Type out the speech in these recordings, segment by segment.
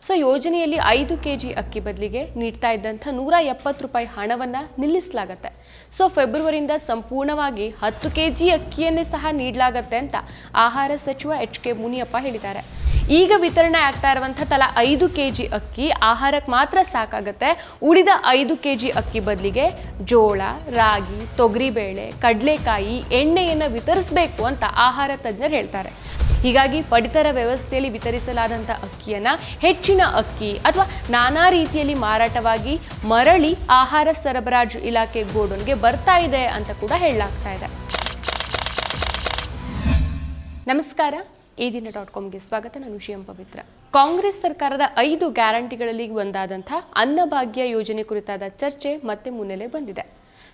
So ಯೋಜನೆಯಲ್ಲಿ 5 KG ಅಕ್ಕಿ ಬದಲಿಗೆ ನೀಡ್ತಾ ಇದ್ದಂಥ 170 ರೂಪಾಯಿ ಹಣವನ್ನು ನಿಲ್ಲಿಸಲಾಗುತ್ತೆ. ಸೊ ಫೆಬ್ರವರಿಯಿಂದ ಸಂಪೂರ್ಣವಾಗಿ 10 ಕೆಜಿ ಅಕ್ಕಿಯನ್ನೇ ಸಹ ನೀಡಲಾಗುತ್ತೆ ಅಂತ ಆಹಾರ ಸಚಿವ ಎಚ್ ಕೆ ಮುನಿಯಪ್ಪ ಹೇಳಿದ್ದಾರೆ. ಈಗ ವಿತರಣೆ ಆಗ್ತಾ ಇರುವಂಥ ತಲಾ 5 ಕೆಜಿ ಅಕ್ಕಿ ಆಹಾರಕ್ಕೆ ಮಾತ್ರ ಸಾಕಾಗುತ್ತೆ. ಉಳಿದ 5 ಕೆಜಿ ಅಕ್ಕಿ ಬದಲಿಗೆ ಜೋಳ, ರಾಗಿ, ತೊಗರಿಬೇಳೆ, ಕಡಲೆಕಾಯಿ, ಎಣ್ಣೆಯನ್ನು ವಿತರಿಸಬೇಕು ಅಂತ ಆಹಾರ ತಜ್ಞರು ಹೇಳ್ತಾರೆ. ಹೀಗಾಗಿ ಪಡಿತರ ವ್ಯವಸ್ಥೆಯಲ್ಲಿ ವಿತರಿಸಲಾದಂಥ ಅಕ್ಕಿಯನ್ನು ಹೆಚ್ಚಿನ ಅಕ್ಕಿ ಅಥವಾ ನಾನಾ ರೀತಿಯಲ್ಲಿ ಮಾರಾಟವಾಗಿ ಮರಳಿ ಆಹಾರ ಸರಬರಾಜು ಇಲಾಖೆ ಗೋಡನ್ಗೆ ಬರ್ತಾ ಇದೆ ಅಂತ ಕೂಡ ಹೇಳಲಾಗ್ತಾ ಇದೆ. ನಮಸ್ಕಾರ, ಈ ದಿನ.comಗೆ ಸ್ವಾಗತ. ನಾನು ಶ್ರೀ ಪವಿತ್ರ. ಕಾಂಗ್ರೆಸ್ ಸರ್ಕಾರದ 5 ಗ್ಯಾರಂಟಿಗಳಲ್ಲಿ ಒಂದಾದಂಥ ಅನ್ನಭಾಗ್ಯ ಯೋಜನೆ ಕುರಿತಾದ ಚರ್ಚೆ ಮತ್ತೆ ಮುನ್ನೆಲೆ ಬಂದಿದೆ.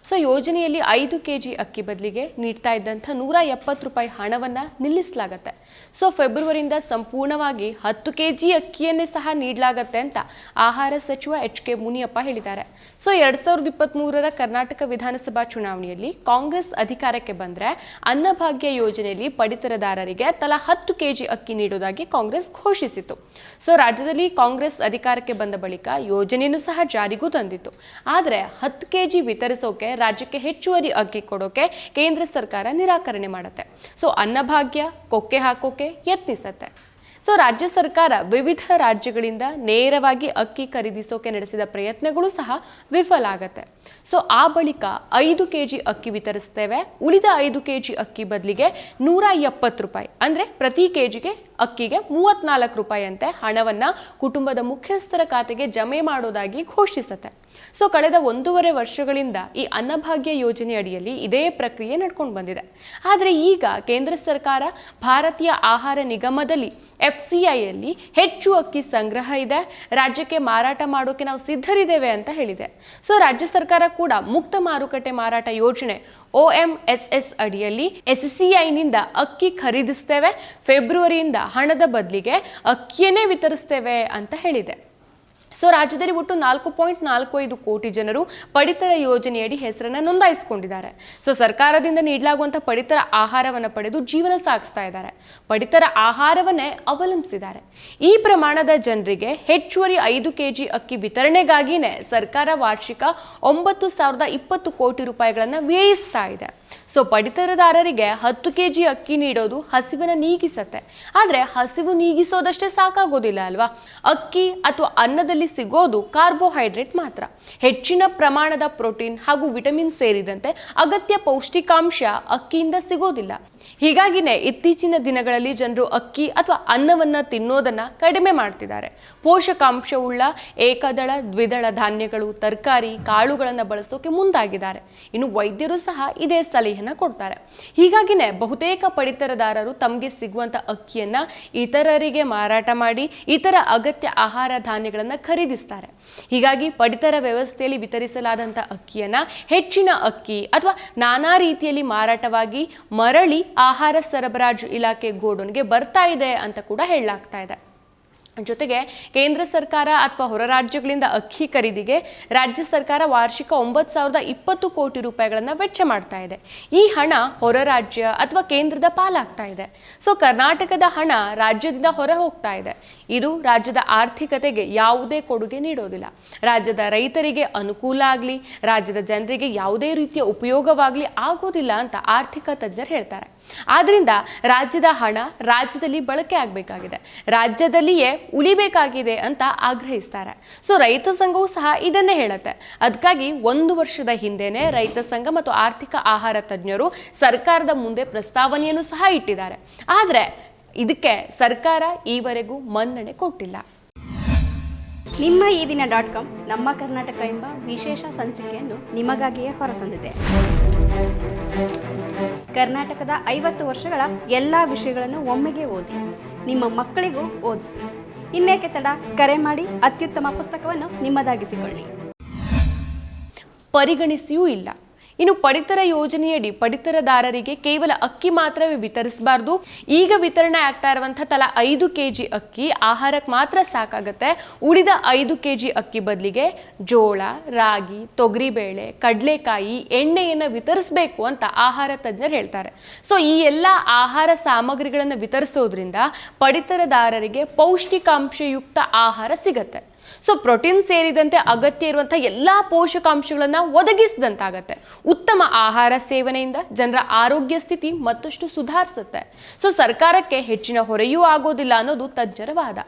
ಸೊ ಯೋಜನೆಯಲ್ಲಿ 5 ಕೆಜಿ ಅಕ್ಕಿ ಬದಲಿಗೆ ನೀಡ್ತಾ ಇದ್ದಂಥ 170 ರೂಪಾಯಿ ಹಣವನ್ನು ನಿಲ್ಲಿಸಲಾಗುತ್ತೆ. ಸೊ ಫೆಬ್ರವರಿಯಿಂದ ಸಂಪೂರ್ಣವಾಗಿ 10 ಕೆಜಿ ಅಕ್ಕಿಯನ್ನೇ ಸಹ ನೀಡಲಾಗುತ್ತೆ ಅಂತ ಆಹಾರ ಸಚಿವ ಎಚ್ ಕೆ ಮುನಿಯಪ್ಪ ಹೇಳಿದ್ದಾರೆ. ಸೊ 2023ರ ಕರ್ನಾಟಕ ವಿಧಾನಸಭಾ ಚುನಾವಣೆಯಲ್ಲಿ ಕಾಂಗ್ರೆಸ್ ಅಧಿಕಾರಕ್ಕೆ ಬಂದರೆ ಅನ್ನಭಾಗ್ಯ ಯೋಜನೆಯಲ್ಲಿ ಪಡಿತರದಾರರಿಗೆ ತಲಾ 10 ಕೆಜಿ ಅಕ್ಕಿ ನೀಡುವುದಾಗಿ ಕಾಂಗ್ರೆಸ್ ಘೋಷಿಸಿತು. ಸೊ ರಾಜ್ಯದಲ್ಲಿ ಕಾಂಗ್ರೆಸ್ ಅಧಿಕಾರಕ್ಕೆ ಬಂದ ಬಳಿಕ ಯೋಜನೆಯನ್ನು ಸಹ ಜಾರಿಗೂ ತಂದಿತ್ತು. ಆದರೆ 10 ಕೆಜಿ ವಿತರಿಸೋಕೆ ರಾಜ್ಯಕ್ಕೆ ಹೆಚ್ಚುವರಿ ಅಕ್ಕಿ ಕೊಡೋಕೆ ಕೇಂದ್ರ ಸರ್ಕಾರ ನಿರಾಕರಣೆ ಮಾಡುತ್ತೆ. ಸೊ ಅನ್ನಭಾಗ್ಯ ಕೊಕ್ಕೆ ಹಾಕೋಕೆ ಯತ್ನಿಸುತ್ತೆ. ಸೊ ರಾಜ್ಯ ಸರ್ಕಾರ ವಿವಿಧ ರಾಜ್ಯಗಳಿಂದ ನೇರವಾಗಿ ಅಕ್ಕಿ ಖರೀದಿಸೋಕೆ ನಡೆಸಿದ ಪ್ರಯತ್ನಗಳು ಸಹ ವಿಫಲ ಆಗುತ್ತೆ. ಸೊ ಆ ಬಳಿಕ 5 ಕೆಜಿ ಅಕ್ಕಿ ವಿತರಿಸ್ತೇವೆ, ಉಳಿದ 5 ಕೆಜಿ ಅಕ್ಕಿ ಬದಲಿಗೆ 170 ರೂಪಾಯಿ ಅಂದರೆ ಪ್ರತಿ ಕೆಜಿಗೆ ಅಕ್ಕಿಗೆ 34 ರೂಪಾಯಿ ಅಂತೆ ಹಣವನ್ನು ಕುಟುಂಬದ ಮುಖ್ಯಸ್ಥರ ಖಾತೆಗೆ ಜಮೆ ಮಾಡೋದಾಗಿ ಘೋಷಿಸುತ್ತೆ. ಸೊ ಕಳೆದ 1.5 ವರ್ಷಗಳಿಂದ ಈ ಅನ್ನಭಾಗ್ಯ ಯೋಜನೆ ಅಡಿಯಲ್ಲಿ ಇದೇ ಪ್ರಕ್ರಿಯೆ ನಡ್ಕೊಂಡು ಬಂದಿದೆ. ಆದರೆ ಈಗ ಕೇಂದ್ರ ಸರ್ಕಾರ ಭಾರತೀಯ ಆಹಾರ ನಿಗಮದಲ್ಲಿ FCIಯಲ್ಲಿ ಹೆಚ್ಚು ಅಕ್ಕಿ ಸಂಗ್ರಹ ಇದೆ, ರಾಜ್ಯಕ್ಕೆ ಮಾರಾಟ ಮಾಡೋಕೆ ನಾವು ಸಿದ್ಧರಿದ್ದೇವೆ ಅಂತ ಹೇಳಿದೆ. ಸೊ ರಾಜ್ಯ ಸರ್ಕಾರ ಕೂಡ ಮುಕ್ತ ಮಾರುಕಟ್ಟೆ ಮಾರಾಟ ಯೋಜನೆ OMSS ಅಡಿಯಲ್ಲಿ SCIನಿಂದ ಅಕ್ಕಿ ಖರೀದಿಸ್ತೇವೆ, ಫೆಬ್ರವರಿಯಿಂದ ಹಣದ ಬದಲಿಗೆ ಅಕ್ಕಿಯನ್ನೇ ವಿತರಿಸ್ತೇವೆ ಅಂತ ಹೇಳಿದೆ. ಸೊ ರಾಜ್ಯದಲ್ಲಿ ಒಟ್ಟು 4.45 ಕೋಟಿ ಜನರು ಪಡಿತರ ಯೋಜನೆಯಡಿ ಹೆಸರನ್ನು ನೋಂದಾಯಿಸಿಕೊಂಡಿದ್ದಾರೆ. ಸೊ ಸರ್ಕಾರದಿಂದ ನೀಡಲಾಗುವಂಥ ಪಡಿತರ ಆಹಾರವನ್ನು ಪಡೆದು ಜೀವನ ಸಾಗಿಸ್ತಾ ಇದ್ದಾರೆ, ಪಡಿತರ ಆಹಾರವನ್ನೇ ಅವಲಂಬಿಸಿದ್ದಾರೆ. ಈ ಪ್ರಮಾಣದ ಜನರಿಗೆ ಹೆಚ್ಚುವರಿ 5 ಕೆಜಿ ಅಕ್ಕಿ ವಿತರಣೆಗಾಗಿಯೇ ಸರ್ಕಾರ ವಾರ್ಷಿಕ 9,020 ಕೋಟಿ ರೂಪಾಯಿಗಳನ್ನು ವ್ಯಯಿಸ್ತಾ ಇದೆ. ಸೊ ಪಡಿತರದಾರರಿಗೆ 10 ಕೆಜಿ ಅಕ್ಕಿ ನೀಡೋದು ಹಸಿವನ್ನು ನೀಗಿಸತ್ತೆ. ಆದರೆ ಹಸಿವು ನೀಗಿಸೋದಷ್ಟೇ ಸಾಕಾಗೋದಿಲ್ಲ ಅಲ್ವಾ? ಅಕ್ಕಿ ಅಥವಾ ಅನ್ನದಲ್ಲಿ ಸಿಗೋದು ಕಾರ್ಬೋಹೈಡ್ರೇಟ್ ಮಾತ್ರ. ಹೆಚ್ಚಿನ ಪ್ರಮಾಣದ ಪ್ರೋಟೀನ್ ಹಾಗೂ ವಿಟಮಿನ್ ಸೇರಿದಂತೆ ಅಗತ್ಯ ಪೌಷ್ಟಿಕಾಂಶ ಅಕ್ಕಿಯಿಂದ ಸಿಗೋದಿಲ್ಲ. ಹೀಗಾಗಿನೇ ಇತ್ತೀಚಿನ ದಿನಗಳಲ್ಲಿ ಜನರು ಅಕ್ಕಿ ಅಥವಾ ಅನ್ನವನ್ನು ತಿನ್ನೋದನ್ನ ಕಡಿಮೆ ಮಾಡ್ತಿದ್ದಾರೆ. ಪೋಷಕಾಂಶವುಳ್ಳ ಏಕದಳ ದ್ವಿದಳ ಧಾನ್ಯಗಳು, ತರಕಾರಿ, ಕಾಳುಗಳನ್ನು ಬಳಸೋಕೆ ಮುಂದಾಗಿದ್ದಾರೆ. ಇನ್ನು ವೈದ್ಯರು ಸಹ ಇದೇ ಸಲಹೆಯನ್ನು ಕೊಡ್ತಾರೆ. ಹೀಗಾಗಿನೇ ಬಹುತೇಕ ಪಡಿತರದಾರರು ತಮಗೆ ಸಿಗುವಂಥ ಅಕ್ಕಿಯನ್ನ ಇತರರಿಗೆ ಮಾರಾಟ ಮಾಡಿ ಇತರ ಅಗತ್ಯ ಆಹಾರ ಧಾನ್ಯಗಳನ್ನು ಖರೀದಿಸ್ತಾರೆ. ಹೀಗಾಗಿ ಪಡಿತರ ವ್ಯವಸ್ಥೆಯಲ್ಲಿ ವಿತರಿಸಲಾದಂಥ ಅಕ್ಕಿಯನ್ನ ಹೆಚ್ಚಿನ ಅಕ್ಕಿ ಅಥವಾ ನಾನಾ ರೀತಿಯಲ್ಲಿ ಮಾರಾಟವಾಗಿ ಮರಳಿ ಆಹಾರ ಸರಬರಾಜು ಇಲಾಖೆ ಗೋಡನ್ಗೆ ಬರ್ತಾ ಇದೆ ಅಂತ ಕೂಡ ಹೇಳಲಾಗ್ತಾ ಇದೆ. ಜೊತೆಗೆ ಕೇಂದ್ರ ಸರ್ಕಾರ ಅಥವಾ ಹೊರ ರಾಜ್ಯಗಳಿಂದ ಅಕ್ಕಿ ಖರೀದಿಗೆ ರಾಜ್ಯ ಸರ್ಕಾರ ವಾರ್ಷಿಕ 9,020 ಕೋಟಿ ರೂಪಾಯಿಗಳನ್ನು ವೆಚ್ಚ ಮಾಡ್ತಾ ಇದೆ. ಈ ಹಣ ಹೊರ ರಾಜ್ಯ ಅಥವಾ ಕೇಂದ್ರದ ಪಾಲಾಗ್ತಾ ಇದೆ. ಸೊ ಕರ್ನಾಟಕದ ಹಣ ರಾಜ್ಯದಿಂದ ಹೊರ ಹೋಗ್ತಾ ಇದೆ. ಇದು ರಾಜ್ಯದ ಆರ್ಥಿಕತೆಗೆ ಯಾವುದೇ ಕೊಡುಗೆ ನೀಡೋದಿಲ್ಲ. ರಾಜ್ಯದ ರೈತರಿಗೆ ಅನುಕೂಲ ಆಗಲಿ, ರಾಜ್ಯದ ಜನರಿಗೆ ಯಾವುದೇ ರೀತಿಯ ಉಪಯೋಗವಾಗಲಿ ಆಗೋದಿಲ್ಲ ಅಂತ ಆರ್ಥಿಕ ತಜ್ಞರು ಹೇಳ್ತಾರೆ. ಆದ್ರಿಂದ ರಾಜ್ಯದ ಹಣ ರಾಜ್ಯದಲ್ಲಿ ಬಳಕೆ ಆಗಬೇಕಾಗಿದೆ, ರಾಜ್ಯದಲ್ಲಿಯೇ ಉಳಿಬೇಕಾಗಿದೆ ಅಂತ ಆಗ್ರಹಿಸ್ತಾರೆ. ಸೊ ರೈತ ಸಂಘವು ಸಹ ಇದನ್ನೇ ಹೇಳುತ್ತೆ. ಅದಕ್ಕಾಗಿ 1 ವರ್ಷದ ಹಿಂದೆನೆ ರೈತ ಸಂಘ ಮತ್ತು ಆರ್ಥಿಕ ಆಹಾರ ತಜ್ಞರು ಸರ್ಕಾರದ ಮುಂದೆ ಪ್ರಸ್ತಾವನೆಯನ್ನು ಸಹ ಇಟ್ಟಿದ್ದಾರೆ. ಆದರೆ ಇದಕ್ಕೆ ಸರ್ಕಾರ ಈವರೆಗೂ ಮನ್ನಣೆ ಕೊಟ್ಟಿಲ್ಲ. ನಿಮ್ಮ ಈ ದಿನ.com ನಮ್ಮ ಕರ್ನಾಟಕ ಎಂಬ ವಿಶೇಷ ಸಂಚಿಕೆಯನ್ನು ನಿಮಗಾಗಿಯೇ ಹೊರತಂದಿದೆ. ಕರ್ನಾಟಕದ 50 ವರ್ಷಗಳ ಎಲ್ಲ ವಿಷಯಗಳನ್ನು ಒಮ್ಮೆಗೆ ಓದಿ, ನಿಮ್ಮ ಮಕ್ಕಳಿಗೂ ಓದಿಸಿ. ಇನ್ನೇಕೆ ತಡ, ಕರೆ ಮಾಡಿ ಅತ್ಯುತ್ತಮ ಪುಸ್ತಕವನ್ನು ನಿಮ್ಮದಾಗಿಸಿಕೊಳ್ಳಿ. ಪರಿಗಣಿಸಿಯೂ ಇಲ್ಲ. ಇನ್ನು ಪಡಿತರ ಯೋಜನೆಯಡಿ ಪಡಿತರದಾರರಿಗೆ ಕೇವಲ ಅಕ್ಕಿ ಮಾತ್ರವೇ ವಿತರಿಸಬಾರ್ದು. ಈಗ ವಿತರಣೆ ಆಗ್ತಾ ಇರುವಂತಹ ತಲಾ 5 ಕೆಜಿ ಅಕ್ಕಿ ಆಹಾರಕ್ಕೆ ಮಾತ್ರ ಸಾಕಾಗತ್ತೆ. ಉಳಿದ 5 ಕೆಜಿ ಅಕ್ಕಿ ಬದಲಿಗೆ ಜೋಳ, ರಾಗಿ, ತೊಗರಿಬೇಳೆ, ಕಡಲೆಕಾಯಿ, ಎಣ್ಣೆಯನ್ನು ವಿತರಿಸಬೇಕು ಅಂತ ಆಹಾರ ತಜ್ಞರು ಹೇಳ್ತಾರೆ. ಸೊ ಈ ಎಲ್ಲ ಆಹಾರ ಸಾಮಗ್ರಿಗಳನ್ನು ವಿತರಿಸೋದ್ರಿಂದ ಪಡಿತರದಾರರಿಗೆ ಪೌಷ್ಟಿಕಾಂಶಯುಕ್ತ ಆಹಾರ ಸಿಗತ್ತೆ. ಸೊ ಪ್ರೋಟೀನ್ ಸೇರಿದಂತೆ ಅಗತ್ಯ ಇರುವಂತಹ ಎಲ್ಲ ಪೋಷಕಾಂಶಗಳನ್ನು ಒದಗಿಸಿದಂತಾಗತ್ತೆ. ಉತ್ತಮ ಆಹಾರ ಸೇವನೆಯಿಂದ ಜನರ ಆರೋಗ್ಯ ಸ್ಥಿತಿ ಮತ್ತಷ್ಟು ಸುಧಾರಿಸುತ್ತೆ. ಸೊ ಸರ್ಕಾರಕ್ಕೆ ಹೆಚ್ಚಿನ ಹೊರೆಯೂ ಆಗೋದಿಲ್ಲ ಅನ್ನೋದು ತಜ್ಞರ ವಾದ.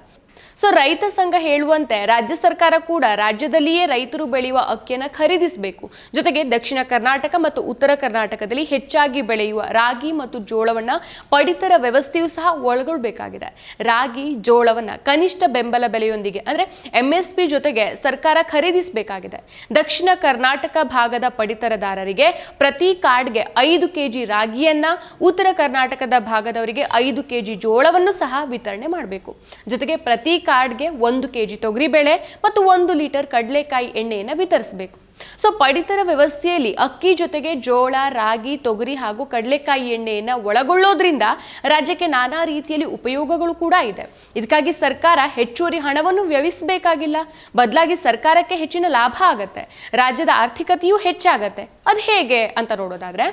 ಸೊ ರೈತ ಸಂಘ ಹೇಳುವಂತೆ ರಾಜ್ಯ ಸರ್ಕಾರ ಕೂಡ ರಾಜ್ಯದಲ್ಲಿಯೇ ರೈತರು ಬೆಳೆಯುವ ಅಕ್ಕಿಯನ್ನು ಖರೀದಿಸಬೇಕು. ಜೊತೆಗೆ ದಕ್ಷಿಣ ಕರ್ನಾಟಕ ಮತ್ತು ಉತ್ತರ ಕರ್ನಾಟಕದಲ್ಲಿ ಹೆಚ್ಚಾಗಿ ಬೆಳೆಯುವ ರಾಗಿ ಮತ್ತು ಜೋಳವನ್ನು ಪಡಿತರ ವ್ಯವಸ್ಥೆಯೂ ಸಹ ಒಳಗೊಳ್ಳಬೇಕಾಗಿದೆ. ರಾಗಿ, ಜೋಳವನ್ನು ಕನಿಷ್ಠ ಬೆಂಬಲ ಬೆಲೆಯೊಂದಿಗೆ ಅಂದರೆ MSP ಜೊತೆಗೆ ಸರ್ಕಾರ ಖರೀದಿಸಬೇಕಾಗಿದೆ. ದಕ್ಷಿಣ ಕರ್ನಾಟಕ ಭಾಗದ ಪಡಿತರದಾರರಿಗೆ ಪ್ರತಿ ಕಾರ್ಡ್ಗೆ 5 ಕೆಜಿ ರಾಗಿಯನ್ನ, ಉತ್ತರ ಕರ್ನಾಟಕದ ಭಾಗದವರಿಗೆ 5 ಕೆಜಿ ಜೋಳವನ್ನು ಸಹ ವಿತರಣೆ ಮಾಡಬೇಕು. ಜೊತೆಗೆ ಪ್ರತಿ ಕಾರ್ಡ್ಗೆ 1 ಕೆಜಿ ತೊಗರಿಬೇಳೆ ಮತ್ತು 1 ಲೀಟರ್ ಕಡಲೆಕಾಯಿ ಎಣ್ಣೆಯನ್ನು ವಿತರಿಸಬೇಕು. ಸೊ ಪಡಿತರ ವ್ಯವಸ್ಥೆಯಲ್ಲಿ ಅಕ್ಕಿ ಜೊತೆಗೆ ಜೋಳ, ರಾಗಿ, ತೊಗರಿ ಹಾಗೂ ಕಡಲೆಕಾಯಿ ಎಣ್ಣೆಯನ್ನು ಒಳಗೊಳ್ಳೋದ್ರಿಂದ ರಾಜ್ಯಕ್ಕೆ ನಾನಾ ರೀತಿಯಲ್ಲಿ ಉಪಯೋಗಗಳು ಕೂಡ ಇದೆ. ಇದಕ್ಕಾಗಿ ಸರ್ಕಾರ ಹೆಚ್ಚುವರಿ ಹಣವನ್ನು ವ್ಯಯಿಸಬೇಕಾಗಿಲ್ಲ. ಬದಲಾಗಿ ಸರ್ಕಾರಕ್ಕೆ ಹೆಚ್ಚಿನ ಲಾಭ ಆಗತ್ತೆ, ರಾಜ್ಯದ ಆರ್ಥಿಕತೆಯೂ ಹೆಚ್ಚಾಗತ್ತೆ. ಅದು ಹೇಗೆ ಅಂತ ನೋಡೋದಾದ್ರೆ,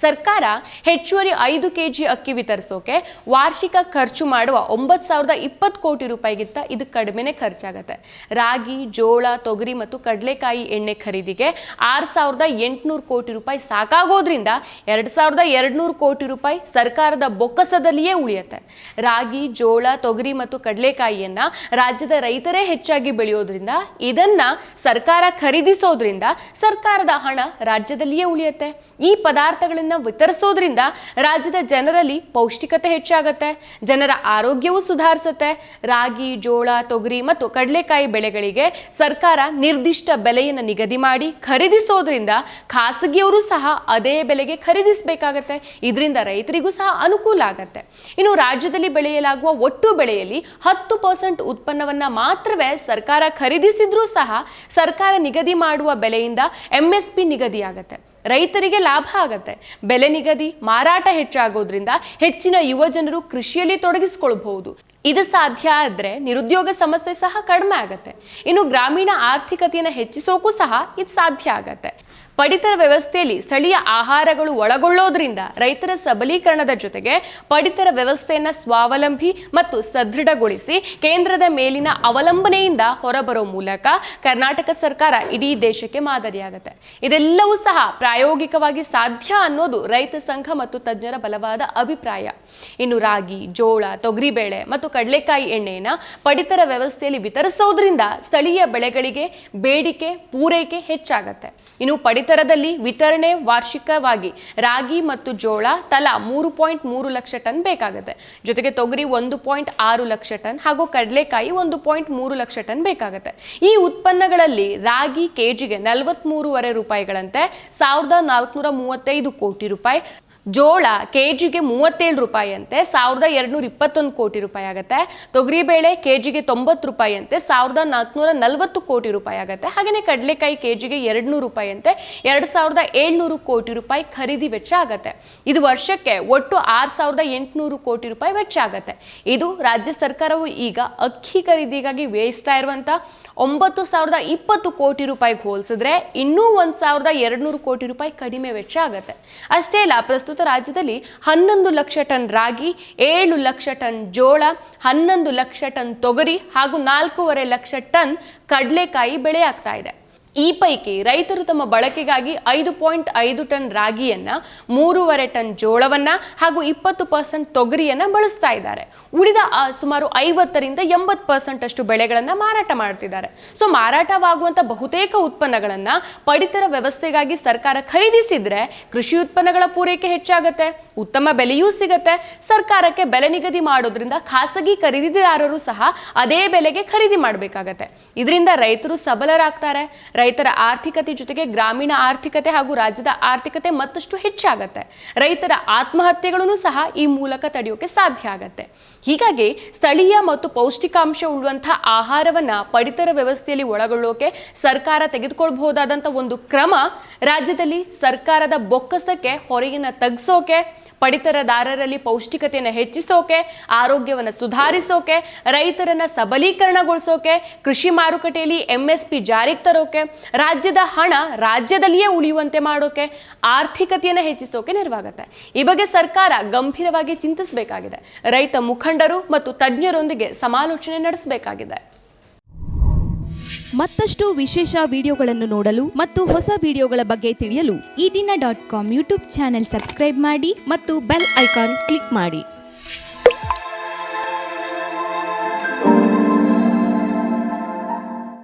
ಸರ್ಕಾರ ಹೆಚ್ಚುವರಿ 5 ಕೆಜಿ ಅಕ್ಕಿ ವಿತರಿಸೋಕೆ ವಾರ್ಷಿಕ ಖರ್ಚು ಮಾಡುವ 9,020 ಕೋಟಿ ರೂಪಾಯಿಗಿಂತ ಇದು ಕಡಿಮೆನೇ ಖರ್ಚಾಗುತ್ತೆ. ರಾಗಿ, ಜೋಳ, ತೊಗರಿ ಮತ್ತು ಕಡಲೆಕಾಯಿ ಎಣ್ಣೆ ಖರೀದಿಗೆ 6,800 ಕೋಟಿ ರೂಪಾಯಿ ಸಾಕಾಗೋದ್ರಿಂದ 2,200 ಕೋಟಿ ರೂಪಾಯಿ ಸರ್ಕಾರದ ಬೊಕ್ಕಸದಲ್ಲಿಯೇ ಉಳಿಯುತ್ತೆ. ರಾಗಿ, ಜೋಳ, ತೊಗರಿ ಮತ್ತು ಕಡಲೆಕಾಯಿಯನ್ನ ರಾಜ್ಯದ ರೈತರೇ ಹೆಚ್ಚಾಗಿ ಬೆಳೆಯೋದ್ರಿಂದ ಇದನ್ನ ಸರ್ಕಾರ ಖರೀದಿಸೋದ್ರಿಂದ ಸರ್ಕಾರದ ಹಣ ರಾಜ್ಯದಲ್ಲಿಯೇ ಉಳಿಯುತ್ತೆ. ಈ ಪದಾರ್ಥಗಳನ್ನು ವಿತರಿಸೋದ್ರಿಂದ ರಾಜ್ಯದ ಜನರಲ್ಲಿ ಪೌಷ್ಟಿಕತೆ ಹೆಚ್ಚಾಗುತ್ತೆ, ಜನರ ಆರೋಗ್ಯವೂ ಸುಧಾರಿಸುತ್ತೆ. ರಾಗಿ, ಜೋಳ, ತೊಗರಿ ಮತ್ತು ಕಡಲೆಕಾಯಿ ಬೆಳೆಗಳಿಗೆ ಸರ್ಕಾರ ನಿರ್ದಿಷ್ಟ ಬೆಲೆಯನ್ನು ನಿಗದಿ ಮಾಡಿ ಖರೀದಿಸೋದ್ರಿಂದ ಖಾಸಗಿಯವರು ಸಹ ಅದೇ ಬೆಲೆಗೆ ಖರೀದಿಸಬೇಕಾಗತ್ತೆ. ಇದರಿಂದ ರೈತರಿಗೂ ಸಹ ಅನುಕೂಲ ಆಗತ್ತೆ. ಇನ್ನು ರಾಜ್ಯದಲ್ಲಿ ಬೆಳೆಯಲಾಗುವ ಒಟ್ಟು ಬೆಳೆಯಲ್ಲಿ 10% ಉತ್ಪನ್ನವನ್ನ ಮಾತ್ರವೇ ಸರ್ಕಾರ ಖರೀದಿಸಿದ್ರೂ ಸಹ ಸರ್ಕಾರ ನಿಗದಿ ಮಾಡುವ ಬೆಲೆಯಿಂದ MSP ನಿಗದಿಯಾಗತ್ತೆ. ರೈತರಿಗೆ ಲಾಭ ಆಗತ್ತೆ. ಬೆಲೆ ನಿಗದಿ, ಮಾರಾಟ ಹೆಚ್ಚಾಗೋದ್ರಿಂದ ಹೆಚ್ಚಿನ ಯುವ ಜನರು ಕೃಷಿಯಲ್ಲಿ ತೊಡಗಿಸಿಕೊಳ್ಳಬಹುದು. ಇದು ಸಾಧ್ಯ ಆದರೆ ನಿರುದ್ಯೋಗ ಸಮಸ್ಯೆ ಸಹ ಕಡಿಮೆ ಆಗತ್ತೆ. ಇನ್ನು ಗ್ರಾಮೀಣ ಆರ್ಥಿಕತೆಯನ್ನು ಹೆಚ್ಚಿಸೋಕ್ಕೂ ಸಹ ಇದು ಸಾಧ್ಯ ಆಗತ್ತೆ. ಪಡಿತರ ವ್ಯವಸ್ಥೆಯಲ್ಲಿ ಸ್ಥಳೀಯ ಆಹಾರಗಳು ಒಳಗೊಳ್ಳೋದ್ರಿಂದ ರೈತರ ಸಬಲೀಕರಣದ ಜೊತೆಗೆ ಪಡಿತರ ವ್ಯವಸ್ಥೆಯನ್ನು ಸ್ವಾವಲಂಬಿ ಮತ್ತು ಸದೃಢಗೊಳಿಸಿ ಕೇಂದ್ರದ ಮೇಲಿನ ಅವಲಂಬನೆಯಿಂದ ಹೊರಬರೋ ಮೂಲಕ ಕರ್ನಾಟಕ ಸರ್ಕಾರ ಇಡೀ ದೇಶಕ್ಕೆ ಮಾದರಿಯಾಗುತ್ತೆ. ಇದೆಲ್ಲವೂ ಸಹ ಪ್ರಾಯೋಗಿಕವಾಗಿ ಸಾಧ್ಯ ಅನ್ನೋದು ರೈತ ಸಂಘ ಮತ್ತು ತಜ್ಞರ ಬಲವಾದ ಅಭಿಪ್ರಾಯ. ಇನ್ನು ರಾಗಿ, ಜೋಳ, ತೊಗರಿಬೇಳೆ ಮತ್ತು ಕಡಲೆಕಾಯಿ ಎಣ್ಣೆಯನ್ನು ಪಡಿತರ ವ್ಯವಸ್ಥೆಯಲ್ಲಿ ವಿತರಿಸೋದ್ರಿಂದ ಸ್ಥಳೀಯ ಬೆಳೆಗಳಿಗೆ ಬೇಡಿಕೆ, ಪೂರೈಕೆ ಹೆಚ್ಚಾಗತ್ತೆ. ಇನ್ನು ಪಡಿತರದಲ್ಲಿ ವಿತರಣೆ ವಾರ್ಷಿಕವಾಗಿ ರಾಗಿ ಮತ್ತು ಜೋಳ ತಲಾ 3.3 ಲಕ್ಷ ಟನ್ ಬೇಕಾಗುತ್ತೆ. ಜೊತೆಗೆ ತೊಗರಿ 1.6 ಲಕ್ಷ ಟನ್ ಹಾಗೂ ಕಡಲೆಕಾಯಿ 1.3 ಲಕ್ಷ ಟನ್ ಬೇಕಾಗುತ್ತೆ. ಈ ಉತ್ಪನ್ನಗಳಲ್ಲಿ ರಾಗಿ ಕೆಜಿಗೆ 43.5 ರೂಪಾಯಿಗಳಂತೆ 1,435 ಕೋಟಿ ರೂಪಾಯಿ, ಜೋಳ ಕೆಜಿಗೆ 37 ರೂಪಾಯಿ ಅಂತೆ 1,221 ಕೋಟಿ ರೂಪಾಯಿ ಆಗುತ್ತೆ. ತೊಗರಿಬೇಳೆ ಕೆಜಿಗೆ 90 ರೂಪಾಯಿ ಅಂತೆ 1,440 ಕೋಟಿ ರೂಪಾಯಿ ಆಗುತ್ತೆ. ಹಾಗೆಯೇ ಕಡಲೆಕಾಯಿ ಕೆಜಿಗೆ 200 ರೂಪಾಯಿ ಅಂತೆ 2,700 ಕೋಟಿ ರೂಪಾಯಿ ಖರೀದಿ ವೆಚ್ಚ ಆಗುತ್ತೆ. ಇದು ವರ್ಷಕ್ಕೆ ಒಟ್ಟು 6,800 ಕೋಟಿ ರೂಪಾಯಿ ವೆಚ್ಚ ಆಗುತ್ತೆ. ಇದು ರಾಜ್ಯ ಸರ್ಕಾರವು ಈಗ ಅಕ್ಕಿ ಖರೀದಿಗಾಗಿ ವ್ಯಯಿಸ್ತಾ ಇರುವಂತ 9,020 ಕೋಟಿ ರೂಪಾಯಿಗೆ ಹೋಲಿಸಿದ್ರೆ ಇನ್ನೂ 1,200 ಕೋಟಿ ರೂಪಾಯಿ ಕಡಿಮೆ ವೆಚ್ಚ ಆಗುತ್ತೆ. ಅಷ್ಟೇ ಅಲ್ಲ, ಪ್ರಸ್ತುತ ರಾಜ್ಯದಲ್ಲಿ 11 ಲಕ್ಷ ಟನ್ ರಾಗಿ, 7 ಲಕ್ಷ ಟನ್ ಜೋಳ, 11 ಲಕ್ಷ ಟನ್ ತೊಗರಿ ಹಾಗೂ 4.5 ಲಕ್ಷ ಟನ್ ಕಡಲೆಕಾಯಿ ಬೆಳೆ ಆಗ್ತಾ ಇದೆ. ಈ ಪೈಕಿ ರೈತರು ತಮ್ಮ ಬಳಕೆಗಾಗಿ 5.5 ಟನ್ ರಾಗಿಯನ್ನ, 3.5 ಟನ್ ಜೋಳವನ್ನ ಹಾಗೂ 20% ತೊಗರಿಯನ್ನ ಬಳಸ್ತಾ ಇದ್ದಾರೆ. ಉಳಿದ ಸುಮಾರು 50ರಿಂದ 80% ಅಷ್ಟು ಬೆಳೆಗಳನ್ನ ಮಾರಾಟ ಮಾಡ್ತಿದ್ದಾರೆ. ಸೊ ಮಾರಾಟವಾಗುವಂತ ಬಹುತೇಕ ಉತ್ಪನ್ನಗಳನ್ನ ಪಡಿತರ ವ್ಯವಸ್ಥೆಗಾಗಿ ಸರ್ಕಾರ ಖರೀದಿಸಿದ್ರೆ ಕೃಷಿ ಉತ್ಪನ್ನಗಳ ಪೂರೈಕೆ ಹೆಚ್ಚಾಗುತ್ತೆ, ಉತ್ತಮ ಬೆಲೆಯೂ ಸಿಗುತ್ತೆ. ಸರ್ಕಾರಕ್ಕೆ ಬೆಲೆ ನಿಗದಿ ಮಾಡೋದ್ರಿಂದ ಖಾಸಗಿ ಖರೀದಿದಾರರು ಸಹ ಅದೇ ಬೆಲೆಗೆ ಖರೀದಿ ಮಾಡಬೇಕಾಗತ್ತೆ. ಇದರಿಂದ ರೈತರು ಸಬಲರಾಗ್ತಾರೆ. ರೈತರ ಆರ್ಥಿಕತೆ ಜೊತೆಗೆ ಗ್ರಾಮೀಣ ಆರ್ಥಿಕತೆ ಹಾಗೂ ರಾಜ್ಯದ ಆರ್ಥಿಕತೆ ಮತ್ತಷ್ಟು ಹೆಚ್ಚಾಗತ್ತೆ. ರೈತರ ಆತ್ಮಹತ್ಯೆಗಳನ್ನು ಸಹ ಈ ಮೂಲಕ ತಡೆಯೋಕೆ ಸಾಧ್ಯ ಆಗತ್ತೆ. ಹೀಗಾಗಿ ಸ್ಥಳೀಯ ಮತ್ತು ಪೌಷ್ಟಿಕಾಂಶ ಉಳ್ಳುವಂತಹ ಆಹಾರವನ್ನ ಪಡಿತರ ವ್ಯವಸ್ಥೆಯಲ್ಲಿ ಒಳಗೊಳ್ಳೋಕೆ ಸರ್ಕಾರ ತೆಗೆದುಕೊಳ್ಬಹುದಾದಂಥ ಒಂದು ಕ್ರಮ ರಾಜ್ಯದಲ್ಲಿ ಸರ್ಕಾರದ ಬೊಕ್ಕಸಕ್ಕೆ ಹೊರೆಯನ್ನು ತಗ್ಸೋಕೆ, ಪಡಿತರದಾರರಲ್ಲಿ ಪೌಷ್ಟಿಕತೆಯನ್ನು ಹೆಚ್ಚಿಸೋಕೆ, ಆರೋಗ್ಯವನ್ನು ಸುಧಾರಿಸೋಕೆ, ರೈತರನ್ನ ಸಬಲೀಕರಣಗೊಳಿಸೋಕೆ, ಕೃಷಿ ಮಾರುಕಟ್ಟೆಯಲ್ಲಿ MSP ಜಾರಿಗೆ ತರೋಕೆ, ರಾಜ್ಯದ ಹಣ ರಾಜ್ಯದಲ್ಲಿಯೇ ಉಳಿಯುವಂತೆ ಮಾಡೋಕೆ, ಆರ್ಥಿಕತೆಯನ್ನು ಹೆಚ್ಚಿಸೋಕೆ ನೆರವಾಗುತ್ತೆ. ಈ ಬಗ್ಗೆ ಸರ್ಕಾರ ಗಂಭೀರವಾಗಿ ಚಿಂತಿಸಬೇಕಾಗಿದೆ. ರೈತ ಮುಖಂಡರು ಮತ್ತು ತಜ್ಞರೊಂದಿಗೆ ಸಮಾಲೋಚನೆ ನಡೆಸಬೇಕಾಗಿದೆ. ಮತ್ತಷ್ಟು ವಿಶೇಷ ವಿಡಿಯೋಗಳನ್ನು ನೋಡಲು ಮತ್ತು ಹೊಸ ವಿಡಿಯೋಗಳ ಬಗ್ಗೆ ತಿಳಿಯಲು ಈ ದಿನ .com ಯೂಟ್ಯೂಬ್ ಚಾನೆಲ್ ಸಬ್ಸ್ಕ್ರೈಬ್ ಮಾಡಿ ಮತ್ತು ಬೆಲ್ ಐಕಾನ್ ಕ್ಲಿಕ್ ಮಾಡಿ.